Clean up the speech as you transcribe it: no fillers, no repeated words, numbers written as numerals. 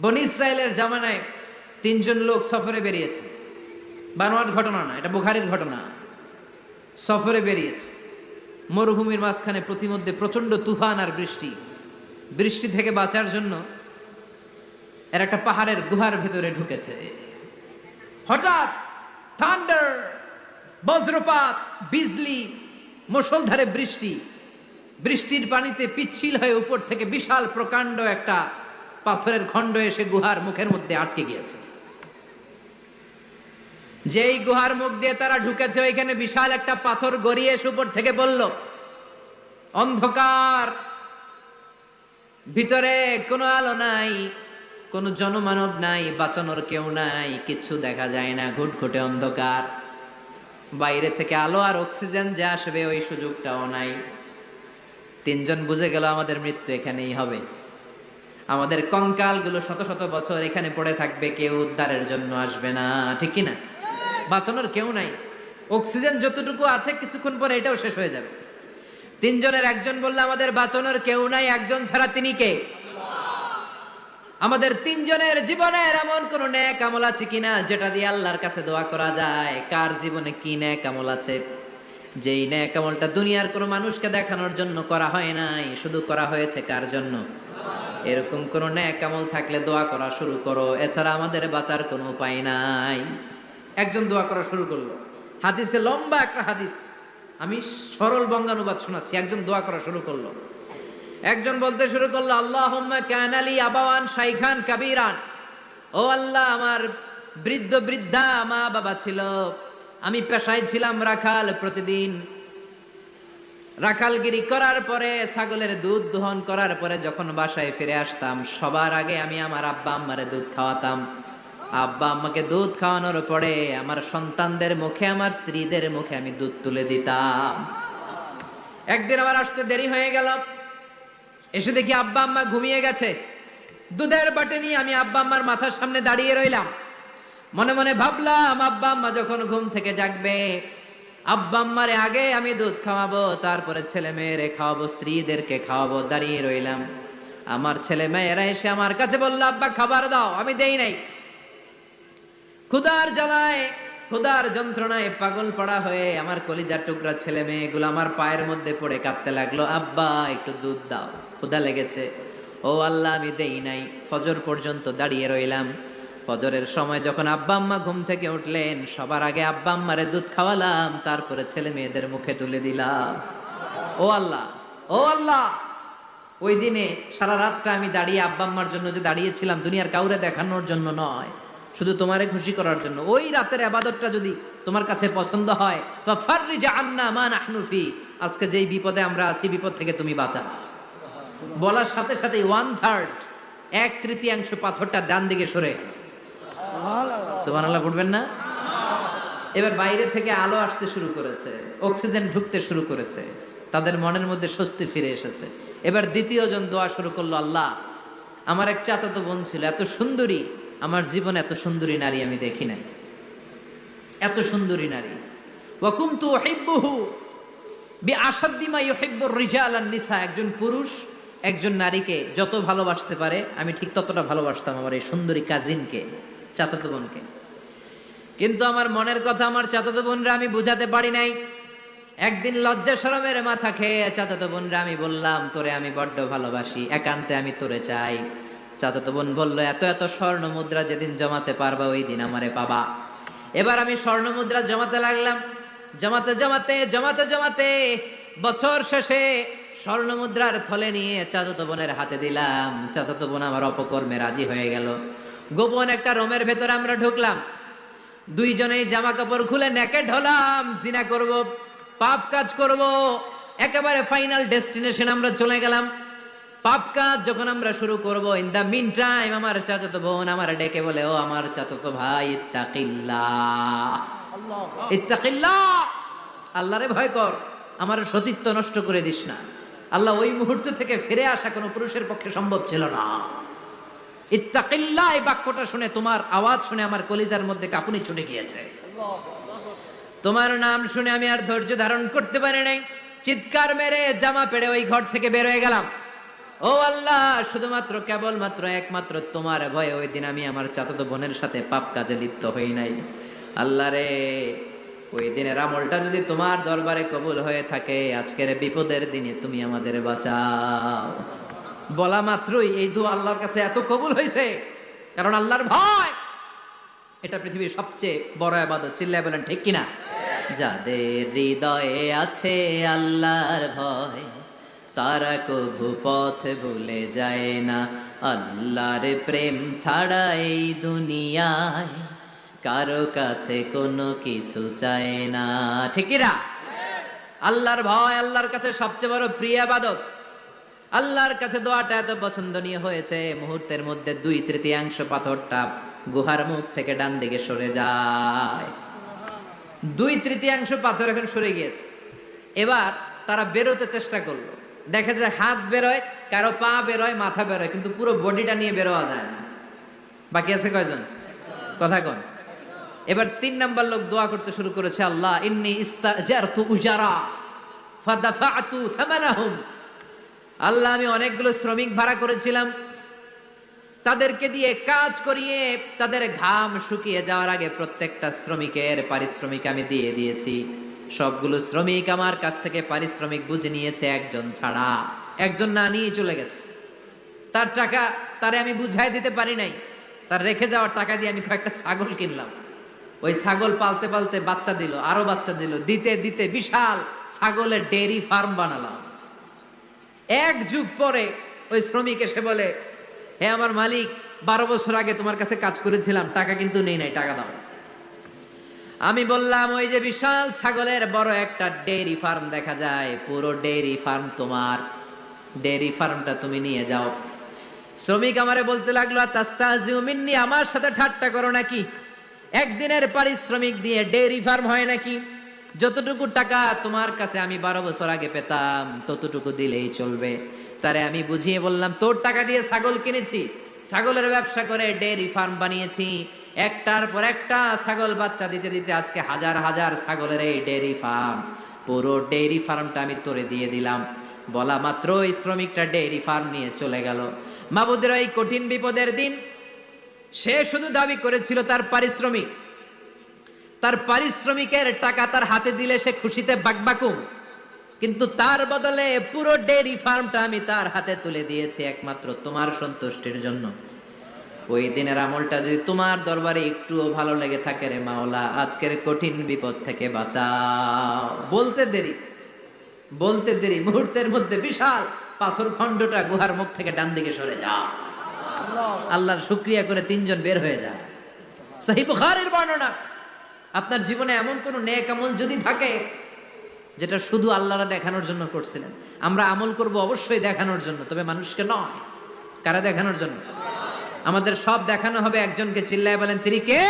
বনি ইসরায়েলের জামানায় তিনজন লোক সফরে বেরিয়েছে। বানোয়াট ঘটনা না, এটা বুখারীর ঘটনা। সফরে বেরিয়েছে, মরুভূমির মাঝখানে প্রতিমধ্যে প্রচন্ড তুফান আর বৃষ্টি। বৃষ্টি থেকে বাঁচার জন্য এর একটা পাহাড়ের গুহার ভেতরে ঢুকেছে। হঠাৎ থান্ডার, বজ্রপাত, বিজলি, মুষলধারে বৃষ্টি। বৃষ্টির পানিতে পিচ্ছিল হয়ে উপর থেকে বিশাল প্রকাণ্ড একটা পাথরের খণ্ড এসে গুহার মুখের মধ্যে আটকে গিয়েছে। যেই গুহার মুখ দিয়ে তারা ঢুকেছে, ওইখানে বিশাল একটা পাথর গড়িয়ে এসে উপর থেকে বলল, অন্ধকার, ভিতরে কোনো আলো নাই, কোনো জনমানব নাই, বাঁচানোর কেউ নাই, কিচ্ছু দেখা যায় না, ঘুটঘুটে অন্ধকার। বাইরে থেকে আলো আর অক্সিজেন যে আসবে ওই সুযোগটাও নাই। তিনজন বুঝে গেল আমাদের মৃত্যু এখানেই হবে, আমাদের কঙ্কালগুলো শত শত বছর এখানে পড়ে থাকবে, কেউ উদ্ধারের জন্য আসবে না। ঠিক কিনা? বাঁচানোর কেউ নাই, অক্সিজেন যতটুকু আছে কিছুক্ষণ পরে এটাও শেষ হয়ে যাবে। তিনজনের একজন বলল, আমাদের বাঁচানোর কেউ নাই, একজন ছাড়া তিনি কে? আমাদের তিনজনের জীবনের এমন কোন নেক আমল আছে কিনা যেটা দিয়ে আল্লাহর কাছে দোয়া করা যায়? কার জীবনে কি নেক আমল আছে যেই নেক আমলটা দুনিয়ার কোনো মানুষকে দেখানোর জন্য করা হয় নাই, শুধু করা হয়েছে কার জন্য? এরকম কোন নেক আমল থাকলে দোয়া করা শুরু করো, এছাড়া আমাদের বাঁচার কোনো উপায় নাই। একজন দোয়া করা শুরু করলো। হাদিসে লম্বা একটা হাদিস, আমি সরল বঙ্গানুবাদ শোনাচ্ছি। একজন দোয়া করা শুরু করলো। একজন বলতে শুরু করলো, আল্লাহুম্মা কানা লি আবাওয়ান শাইখান কাবীরান। ও আল্লাহ, আমার বৃদ্ধ বৃদ্ধা মা বাবা ছিল, আমি পেশায় ছিলাম রাখাল। প্রতিদিন রাখালগিরি করার পরে, ছাগলের দুধ দহন করার পরে যখন বাসায় ফিরে আসতাম, সবার আগে আমি আমার আব্বা আম্মারে দুধ খাওয়াতাম। আব্বা আম্মাকে দুধ খাওয়ানোর পরে আমার সন্তানদের মুখে, আমার স্ত্রীদের মুখে আমি দুধ তুলে দিতাম। একদিন আমার আসতে দেরি হয়ে গেল, এসে দেখি আব্বা আম্মা ঘুমিয়ে গেছে। দুধের বাটি নিয়ে আমি আব্বা আম্মার মাথার সামনে দাঁড়িয়ে রইলাম। মনে মনে ভাবলাম, আব্বা আম্মা যখন ঘুম থেকে জাগবে, আব্বা আম্মারে আগে আমি দুধ খাওয়াবো, তারপরে ছেলে মেয়েরে খাওয়াবো, স্ত্রীদেরকে খাওয়াবো। দাঁড়িয়ে রইলাম। আমার ছেলে মেয়েরা এসে আমার কাছে বলল, আব্বা খাবার দাও। আমি দেই নাই। ক্ষুধার জ্বালায়, ক্ষুধার যন্ত্রণায় পাগল পড়া হয়ে আমার কলিজার টুকরা ছেলে মেয়েগুলো আমার পায়ের মধ্যে পড়ে কাঁদতে লাগলো, আব্বা একটু দুধ দাও, ক্ষুধা লেগেছে। ও আল্লাহ, আমি দেই নাই। ফজর পর্যন্ত দাঁড়িয়ে রইলাম। ফজরের সময় যখন আব্বা আম্মা ঘুম থেকে উঠলেন, সবার আগে আব্বা আম্মারে দুধ খাওয়ালাম, তারপরে ছেলে মেয়েদের মুখে তুলে দিলাম। ও আল্লাহ, ও আল্লাহ, ওই দিনে সারা রাতটা আমি দাঁড়িয়ে আব্বা আম্মার জন্য যে দাঁড়িয়েছিলাম, দুনিয়ার কাউরে দেখানোর জন্য নয়, শুধু তোমারে খুশি করার জন্য। ওই রাতের ইবাদতটা যদি তোমার কাছে পছন্দ হয়, ফাফাররিজ আন্না মা নাহনু ফি, আজকে যেই বিপদে আমরা আছি, বিপদ থেকে তুমি বাঁচাও। বলার সাথে সাথে 1/3, 1/3 পাথরটা ডান দিকে সরে। সুবহানাল্লাহ পড়বেন না? এবার বাইরে থেকে আলো আসতে শুরু করেছে, অক্সিজেন ঢুকতে শুরু করেছে, তাদের মনের মধ্যে স্বস্তি ফিরে এসেছে। এবার দ্বিতীয় জন দোয়া শুরু করলো, আল্লাহ, আমার এক চাচাতো বোন ছিল, এত সুন্দরী, আমার জীবনে এত সুন্দরী নারী আমি দেখি নাই, এত সুন্দরী নারী। ওয়া কুনতু উহিব্বুহু বিআশাদ্দি মা ইউহিব্বুর রিজাল আন নিসা। একজন পুরুষ একজন নারীকে যত ভালোবাসতে পারে, আমি ঠিক ততটা ভালোবাসতাম আমার এই সুন্দরী কাজিনকে, চাচাতো বোনকে। কিন্তু আমার মনের কথা আমার চাচাতো বোনরা আমি বুঝাতে পারি নাই। একদিন লজ্জা শরমের মাথা খেয়ে চাচাতো বোনরা আমি বললাম, তোরে আমি বড্ড ভালোবাসি, একান্তে আমি তোরে চাই। চাচাতো বোন বলল, এত এত স্বর্ণ মুদ্রা যেদিন জমাতে পারবা ওই দিন আমারে পাবা। এবার আমি স্বর্ণ মুদ্রা জমাতে লাগলাম। জমাতে জমাতে জমাতে জমাতে বছর শেষে স্বর্ণ মুদ্রার থলে নিয়ে চাচাতো বোনের হাতে দিলাম। চাচাতো বোন আমার অপকর্মে রাজি হয়ে গেল। গোপন একটা রুমের ভেতরে আমরা ঢুকলাম, দুইজনেই জামা কাপড় খুলে নেকেড হলাম। জিনা করব, পাপ কাজ করব, একেবারে ফাইনাল ডেস্টিনেশন আমরা চলে গেলাম। পাপ কাজ যখন আমরা শুরু করব, ইন দা মিন টাইম আমার চাচাতো বোন আমার ডেকে বলে, ও আমার চাচাতো ভাই, ইত্তাকিল্লাহ, ইত্তাকিল্লাহ, আল্লাহরে ভয় কর, আমার সতীত্ব নষ্ট করে দিস না। আল্লাহ ওই মুহূর্ত থেকে ফিরে আসা কোনো পুরুষের পক্ষে সম্ভব ছিল না। ইত্তাকিল্লাহ, এই বাক্যটা শুনে, তোমার আওয়াজ শুনে আমার কলিজার মধ্যে কাঁপুনি ছুটে গিয়েছে। তোমার নাম শুনে আমি আর ধৈর্য ধারণ করতে পারি নাই, চিৎকার মেরে জামা পেড়ে ওই ঘর থেকে বের হয়ে গেলাম। ও ও আল্লাহ, শুধুমাত্র কেবলমাত্র একমাত্র তোমার ভয়ে ওই দিন আমি আমার চাচাতো বোনের সাথে পাপ কাজে লিপ্ত হই নাই। আল্লাহ রে, ওই দিনের আমলটা যদি তোমার দরবারে কবুল হয়ে থাকে, আজকের বিপদের দিনে তুমি আমাদের বাঁচাও। বলা মাত্রই এই দোয়া আল্লাহর কাছে এত কবুল হয়েছে, কারণ আল্লাহর ভয় এটা পৃথিবীর সবচেয়ে বড় ইবাদত। চিল্লায় বলেন ঠিক কিনা? যাদের হৃদয়ে আছে আল্লাহর ভয়, তারা কভু পথ ভুলে যায় না। আল্লাহর প্রেম ছাড়া এই দুনিয়ায় কারো কাছে কোনো কিছু চায় না। ঠিক কিনা? আল্লাহর ভয় আল্লাহর কাছে সবচেয়ে বড় প্রিয় ইবাদত। আল্লাহর কাছে দোয়াটা এত পছন্দনীয় হয়েছে, মুহূর্তের মধ্যে 2/3 পাথরটা গুহার মুখ থেকে ডান দিকে সরে যায়। 2/3 পাথর এখন সরে গিয়েছে। এবার তারা বেরোতে চেষ্টা করলো, দেখা যায় হাত বেরোয়, কারো পা বেরোয়, মাথা বেরোয়, কিন্তু পুরো বডিটা নিয়ে বেরোয়া যায় না। বাকি আছে কয়জন? কথা কন। এবার 3 নাম্বার লোক দোয়া করতে শুরু করেছে, আল্লাহ ইন্নী ইস্তাজারতু উজারা ফাদাফাতু সামানাহুম। আল্লাহ, আমি অনেকগুলো শ্রমিক ভাড়া করেছিলাম, তাদেরকে দিয়ে কাজ করিয়ে তাদের ঘাম শুকিয়ে যাওয়ার আগে প্রত্যেকটা শ্রমিকের পারিশ্রমিক আমি দিয়ে দিয়েছি। সবগুলো শ্রমিক আমার কাছ থেকে পারিশ্রমিক বুঝে নিয়েছে, একজন ছাড়া। একজন না নিয়ে চলে গেছে। তার টাকা তারে আমি বুঝাই দিতে পারি নাই। তার রেখে যাওয়ার টাকা দিয়ে আমি কয়েকটা ছাগল কিনলাম। ওই ছাগল পালতে পালতে বাচ্চা দিল, আরো বাচ্চা দিল, দিতে দিতে বিশাল ছাগলের ডেয়ারি ফার্ম বানালাম। 1 যুগ পরে ওই শ্রমিক এসে বলে, হে আমার মালিক, 12 বছর আগে তোমার কাছে কাজ করেছিলাম, টাকা কিন্তু নেই নাই, টাকা দাও। আমি বললাম, ওই যে বিশাল ছাগলের বড় একটা ডেয়ারি ফার্ম দেখা যায়, পুরো ডেয়ারি ফার্ম তোমার, ডেয়ারি ফার্মটা তুমি নিয়ে যাও। শ্রমিক আমারে বলতে লাগলো, তাস্তাজিউ মিন্নি, আমার সাথে ঠাট্টা করো নাকি? একদিনের পারিশ্রমিক দিয়ে ডেয়ারি ফার্ম হয় নাকি? যতটুকু টাকা তোমার কাছে আমি 12 বছর আগে পেতাম, ততটুকু দিলেই চলবে। তারে আমি বুঝিয়ে বললাম, তোর টাকা দিয়ে ছাগল কিনেছি, ছাগলের ব্যবসা করে ডেয়ারি ফার্ম বানিয়েছি, একটার পর একটা ছাগল বাচ্চা দিতে দিতে আজকে হাজার হাজার ছাগলের এই ডেয়ারি ফার্ম, পুরো ডেয়ারি ফার্মটা আমি তোরে দিয়ে দিলাম। বলা মাত্র ওই শ্রমিকটা ডেয়ারি ফার্ম নিয়ে চলে গেল। মাবুদের এই কঠিন বিপদের দিন সে শুধু দাবি করেছিল তার পারিশ্রমিক, তার পারিশ্রমিকের টাকা তার হাতে দিলে সে খুশিতে বাকবাকুম, কিন্তু তার বদলে পুরো ডেয়ারি ফার্মটা আমি তার হাতে তুলে দিয়েছি একমাত্র তোমার সন্তুষ্টির জন্য। ওই দিনের আমলটা যদি তোমার দরবারে একটুও ভালো লেগে থাকে রে মাওলা, আজকের কঠিন বিপদ থেকে বাঁচাও। বলতে দেরি মুহূর্তের মধ্যে বিশাল পাথর খণ্ডটা গুহার মুখ থেকে ডান দিকে সরে যাও। আল্লাহর শুকরিয়া করে 3 জন বের হয়ে যায়। সহিহ বুখারীর বর্ণনা। আপনার জীবনে এমন কোন নেক আমল যদি থাকে যেটা শুধু আল্লাহরা দেখানোর জন্য করছিলেন, আমরা আমল করব অবশ্যই দেখানোর জন্য, তবে মানুষকে নয়। কারা দেখানোর জন্য? আমাদের সব দেখানো হবে একজনকে। চিল্লায় বলেন, তিনি কে?